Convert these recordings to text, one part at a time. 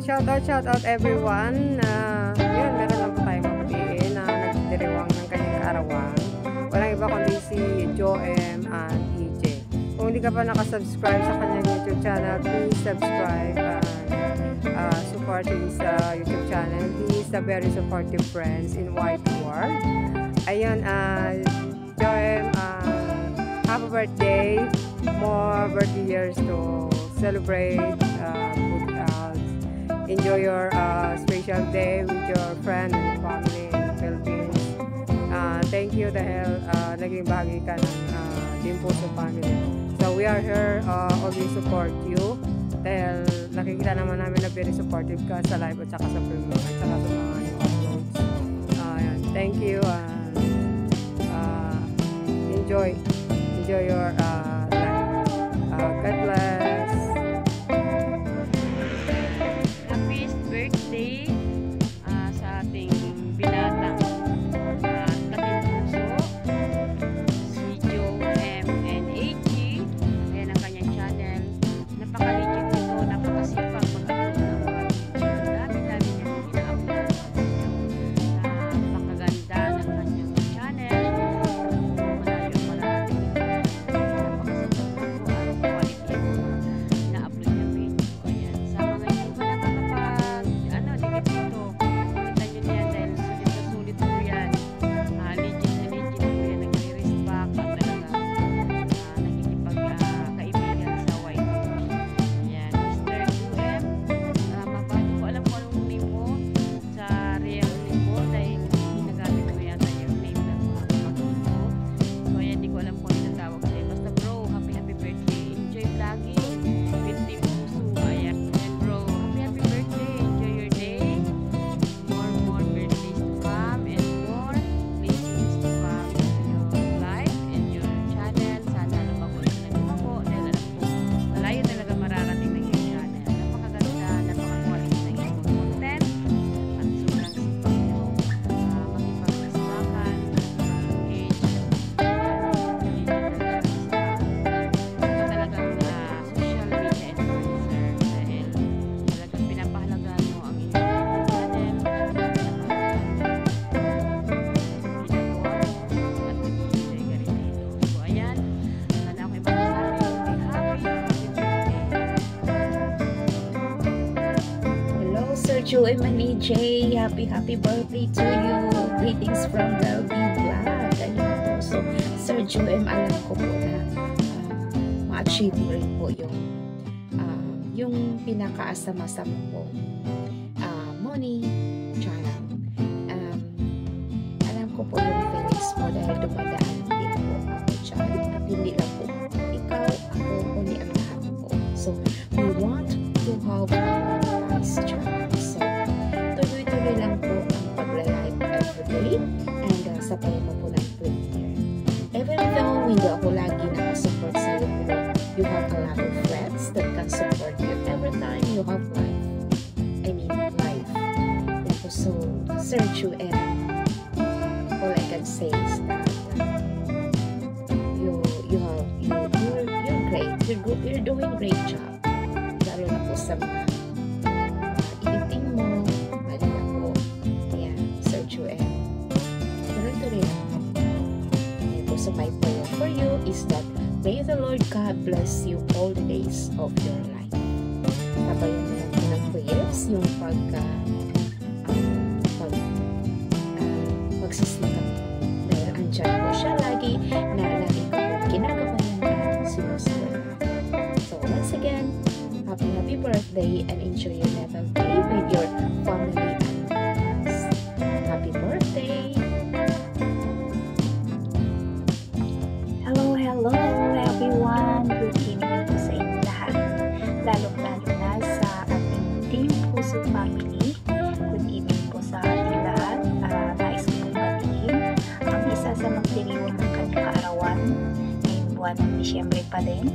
shout out everyone. Yun, meron lang po tayo mag-PA na nagdiriwang ng kanyang kaarawan. Walang iba kundi si Joem and EJ. Kung hindi ka pa nakasubscribe sa kanyang YouTube channel, please subscribe and support his YouTube channel. He is a very supportive friends in White War. Ayun, Joem, happy birthday. More birthday years to celebrate. Good health. Enjoy your special day with your friend and family in the Philippines. Thank you dahil naging bahagi ka ng Team Puso family. So we are here, always support you dahil nakikita naman namin na very supportive ka sa live at saka sa premium at saka sa mga new uploads. Thank you and enjoy your life. God bless. Happy birthday sa ating binatang Kating Puso, si Joem and AG. Ayan ang kanyang channel. Napaka-legit nito, napakasipag mag-upload ng mga video. Dami-dami niyang ina-upload. Napakaganda ng kanyang channel. Malayo mararating ito. Joem and EJ, happy birthday to you. Greetings from the Vlog. Ayun po. So, Sir Joem, alam ko po na ma-achieve rin po yung pinakaasama-sama po money channel. Alam ko po yung feelings mo dahil dumadaan din po ako dyan. At hindi lang po ikaw, ako, kundi ang lahat po. So, we want to have a nice channel. So, tuloy-tuloy lang po ang pagla-live everyday and sabayan mo po ng premiere. Even though hindi ako lagi nakasupport sa iyo, pero you have a lot of friends that can support you every time you have life. I mean, life. So, Sir Joem, all I can say is that you're great. You're doing a great job. Lalo na po sa mga editing mo, mali na po. Ayan, Sir Joem. Tuloy-tuloy lang po. Ayan po, so my prayer for you is that may the Lord God bless you all the days of your life. Sabayan mo lang po ng prayers, yung pagsisikap. Dahil andyan po siya lagi na lagi ko kinagabayan at sinusunod. So once again, happy birthday and enjoy your little day with your family and friends. Happy birthday! Hello everyone! Good evening po sa inyo lahat. Lalong-lalo na sa ating Team Puso family. Good evening po sa ating lahat. Nais ko pong batiin ang isa sa magdiriwang ng kanyang kaarawan ngayong buwan ng Disyembre pa din,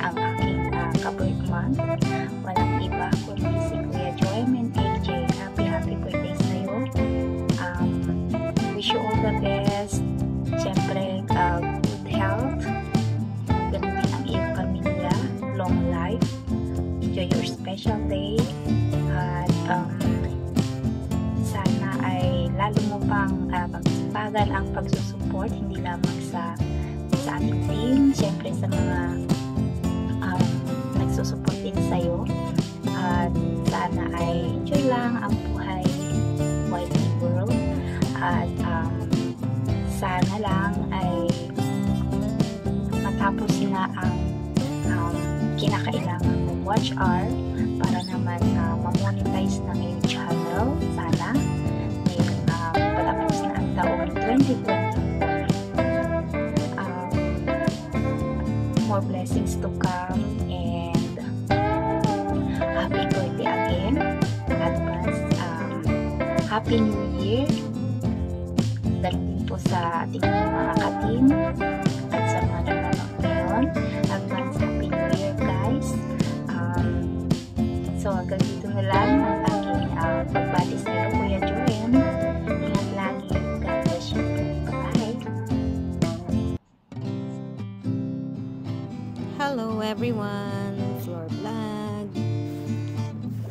ang aking ka-birth month. Walang iba kundi si Kuya Joem and AJ. Happy birthday sa'yo. Wish you all the best. Siyempre, good health. Ganun din ang iyong pamilya. Long life. Enjoy your special day. tumagal ang pagsusupport hindi lamang sa ating team, syempre sa mga nagsusupport din sa'yo. At sana ay enjoy lang ang buhay YT World. At sana lang ay matapos na ang kinakailangan mong watch hour para naman ma-monetize ng iyong channel. Sana ngayong patapos na ang taong 2024. More blessings to come and happy birthday again. Advance Happy New Year. Dahil din po sa ating mga ka-team at sa mga nanonood ngayon. Advance Happy New Year, guys. So hanggang dito na lang ang aking pagbati sa iyo, Kuya Joem. Ingat lagi. God bless you. Bye-bye. Hello everyone! Floor Vlog.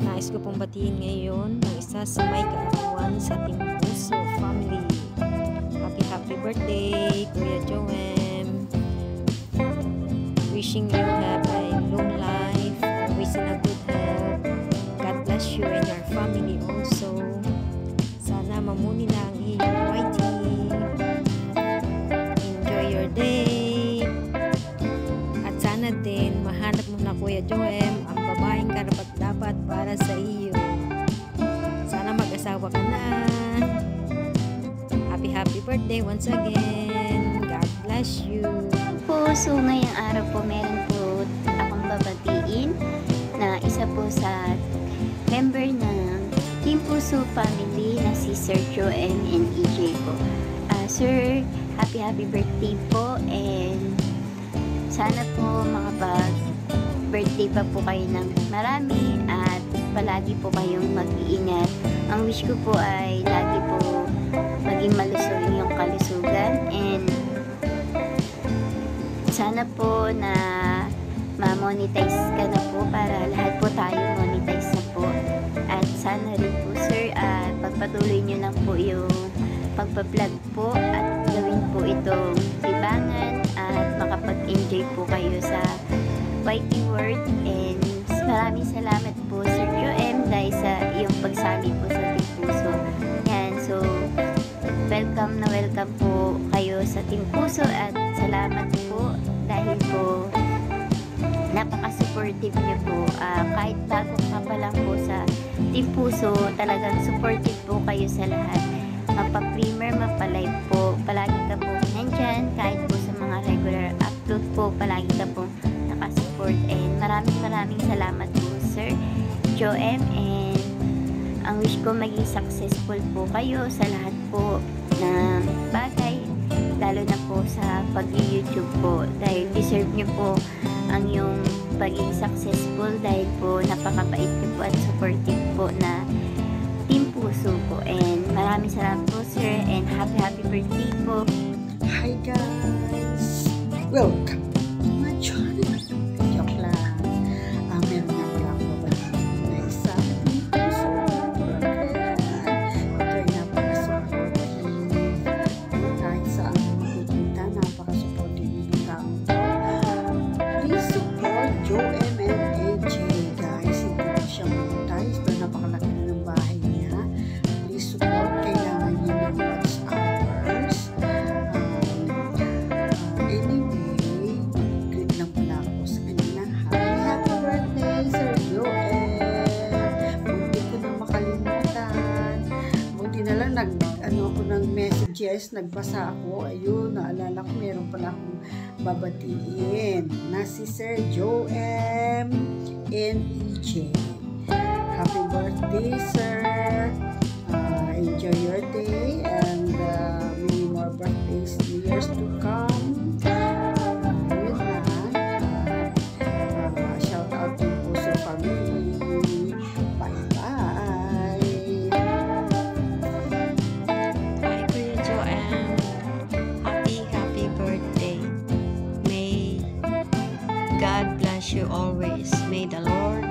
Nais ko pong batiin ngayon ang isa sa may kaarawan sa Team Puso family. Happy birthday, Kuya Joem! Wishing you have a long life, always in a good health. God bless you and your family also. Sana mamuni na ang iyong YT. Enjoy your day. At sana din mahanap mo na, Kuya Joem, ang babaeng karapat-dapat para sa iyo. Sana mag-asawa ka na. Happy birthday once again. God bless you. So ngayong araw po meron po akong babatiin na isa po sa member ng Team Puso family na si Sir Joem and EJ po. Sir, happy birthday po, and sana po makapag-birthday pa po kayo ng marami at palagi po kayong mag-iingat. Ang wish ko po ay lagi po maging malusog yung kalusugan, and sana po na ma-monetize ka na po para lahat po tayo monetize na po. At sana rin po, sir, pagpatuloy nyo lang po yung pagpa-vlog po at gawin po itong libangan at makapag-enjoy po kayo sa YT World. And maraming salamat po, Sir Joem, dahil sa iyong pagsali po sa Team Puso. Yan, so welcome po kayo sa Team Puso at salamat po dahil po napaka-supportive niyo po. Kahit bago ka pa lang po sa Team Puso, talagang supportive po kayo sa lahat. Mapa-primer, mapa-live po, palagi ka po nandyan. Kahit po sa mga regular upload po, palagi ka po nakasupport. And maraming salamat po, Sir Joem. And ang wish ko maging successful po kayo sa lahat po na bagay, lalo na po sa pag-YouTube po, dahil deserve nyo po ang yung pagiging successful dahil po napakabait nyo po at supportive po na Team Puso po. And maraming salamat po, sir, and happy birthday po. Hi guys! Welcome to my channel. Joke lang. Meron nga pala ako babatiin na isa Team Puso. Ito ay napaka-supportive. Kahit saan pupunta, napaka-supportive yung taong to. Please support Joem and AJ, guys. Hindi ko siya monetize, pero napakalaki na ng bahay niya. Please support. Kailangan niya ng watch hours. Anyway, good lang pala ako sa kanila. Happy birthday, Sir Joem. Buti ko na makalimutan. Buti na lang ako ng messages, nagbasa ako. Ayun, naalala ko meron pala akong babatiin na si Sir Joem and EJ. Happy birthday, sir. Enjoy your day and many more birthdays, years to come. Yun na. Shout out to Puso family. Bye-bye. Hi, Kuya Joem. Happy birthday. May God bless you always. May the Lord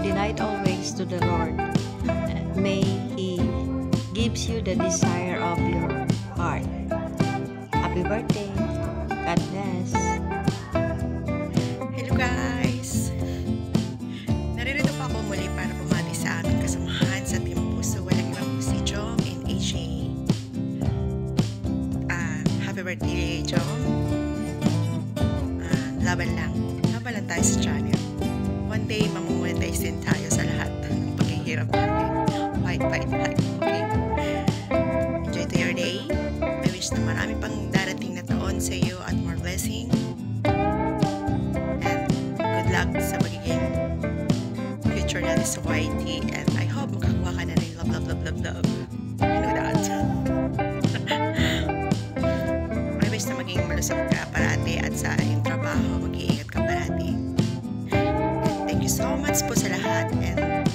delight always to the Lord. May He gives you the desire of your heart. Happy birthday. God bless. Hello guys! Naririto pa ako muli para bumati sa aming kasamahan sa Team Puso. Walang iba po si Jom and AJ. Happy birthday, Jom. Laban lang tayo sa channel. One day, mamumonetize din tayo sa lahat ng paghihirap natin. Fight. Okay? Enjoy to your day. I wish na marami pang darating na taon sa iyo at more blessing. And good luck sa magiging future natin sa YT. And I hope makakuha ka na rin love. You know that. I wish na maging malusog ka parati at sa iyong trabaho, mag-iingat ka parati. And thank you so much po sa lahat. And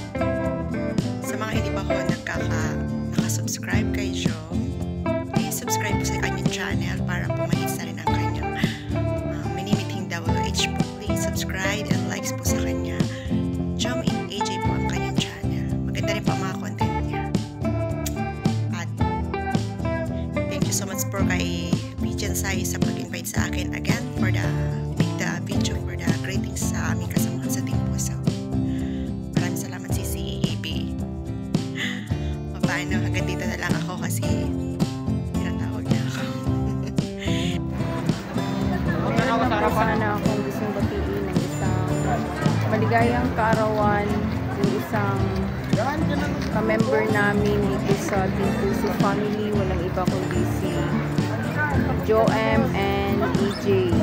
sa mga hindi pa ho nakasubscribe kay Jom, please subscribe po sa kanyang channel para po ma-hits na rin ang kanyang minimithing WH po. Please subscribe and likes po sa kanya. Jom and AJ po ang kanyang channel. Maganda rin po ang mga content niya. At thank you so much po kay Pigeon Sai sa pag-invite sa akin again for the video for the greetings sa aming kasamahan sa Team Puso. Maraming salamat si EB. Paano, hanggang dito na lang ako kasi tinatawag na ako. Meron lang po sana akong gustong batiin ng isang maligayang kaarawan, yung isang ka-member namin dito sa Team Puso family. Walang iba kundi si Joem and EJ.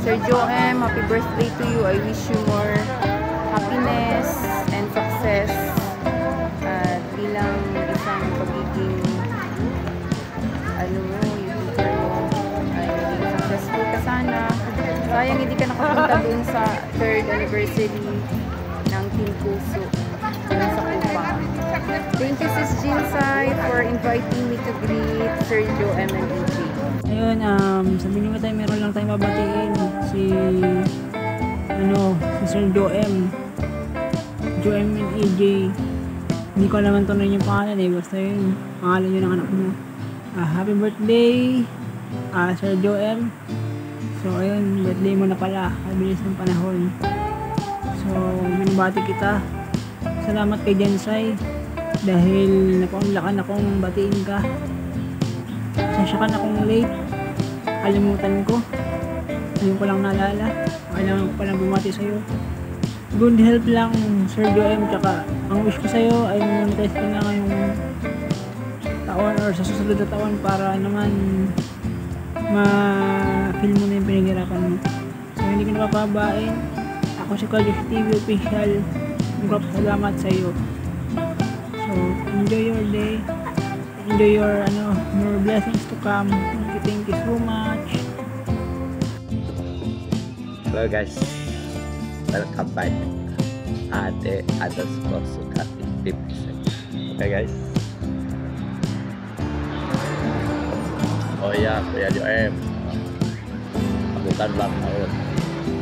Sir Joem, happy birthday to you. I wish you more happiness and success. At bilang isang pagiging YouTuber mo ay naging successful ka sana. Sayang hindi ka nakapunta dun sa 3rd anniversary ng Team Puso dun sa Kupang. Thank you Sis Jinsai for inviting me to greet Sir Joem and EJ. Ayun, sabihin nyo tayo, meron lang tayong babatiin si Sir Joem and EJ. Hindi ko naman tunay yung pangalan basta yun, pangalan yun ng anak mo. Happy birthday Sir Joem. So ayun, birthday mo na pala, kabilis ng panahon. So binabati kita. Salamat kay Jensai dahil napaunlakan akong batiin ka. Sasya ka na kung late, kalimutan ko. Ngayon ko lang naalala, kailangan ko palang bumati sa'yo. Good health lang Sir Joem, tsaka ang wish ko sa'yo ay monetize ka na ngayong taon or sa susunod na taon para naman ma-feel mo na yung pinaghirapan mo. So hindi ko napapabain. Ako si Kaljosh TV Official. Salamat sa'yo. So enjoy your day. Enjoy your more blessings to come. Thank you so much. Hello guys, welcome back. Ate_Sukati 50%. Okay guys. Oh ya, Kuya Joem, bukan ulang tahun.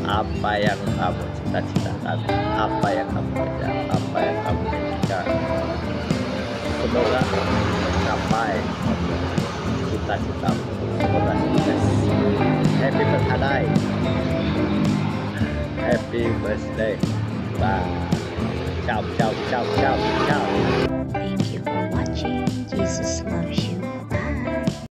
Apa yang kamu cita-citakan? Apa yang kamu kejar? Apa yang kamu inginkan? Semoga capai cita-citamu. Semoga sukses. Happy birthday. Happy birthday. Bye. Ciao.